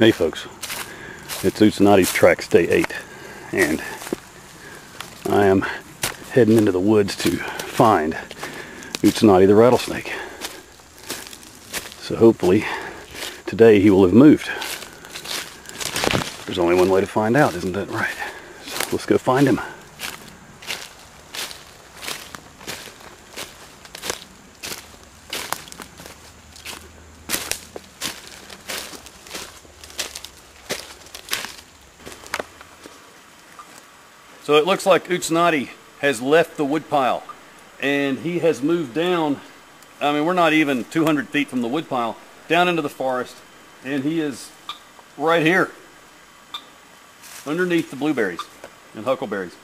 Hey folks, it's Utsa'nätï's Tracks Day 8, and I am heading into the woods to find Utsa'nätï the rattlesnake. So hopefully today he will have moved. There's only one way to find out, isn't that right? So let's go find him. So it looks like Utsa'nätï has left the woodpile, and he has moved down. I mean, we're not even 200 feet from the woodpile, down into the forest, and he is right here, underneath the blueberries and huckleberries,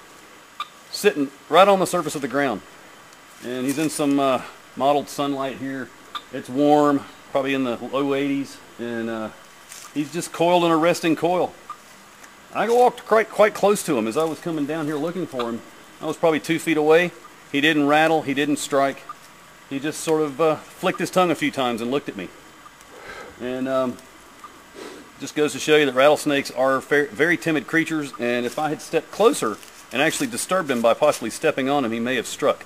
sitting right on the surface of the ground. And he's in some mottled sunlight here. It's warm, probably in the low 80s, and he's just coiled in a resting coil. I walked quite close to him as I was coming down here looking for him. I was probably 2 feet away. He didn't rattle, he didn't strike. He just sort of flicked his tongue a few times and looked at me. And just goes to show you that rattlesnakes are very timid creatures, and if I had stepped closer and actually disturbed him by possibly stepping on him, he may have struck.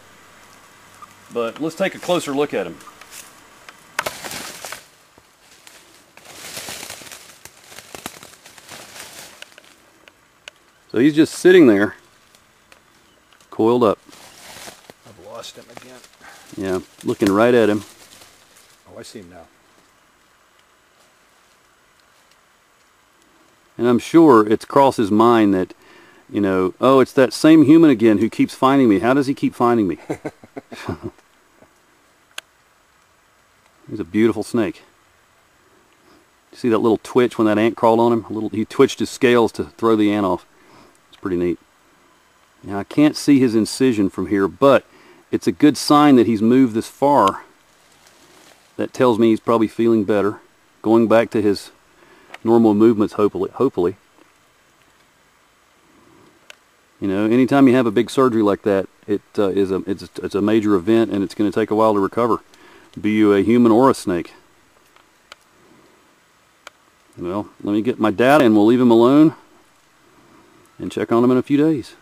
But let's take a closer look at him. So he's just sitting there, coiled up. I've lost him again. Yeah, looking right at him. Oh, I see him now. And I'm sure it's crossed his mind that, you know, oh, it's that same human again who keeps finding me. How does he keep finding me? He's a beautiful snake. You see that little twitch when that ant crawled on him? He twitched his scales to throw the ant off. Pretty neat. Now I can't see his incision from here, but it's a good sign that he's moved this far. That tells me he's probably feeling better, going back to his normal movements, hopefully. You know, anytime you have a big surgery like that, it's a major event, and it's going to take a while to recover, be you a human or a snake. Well, let me get my data and we'll leave him alone and check on him in a few days.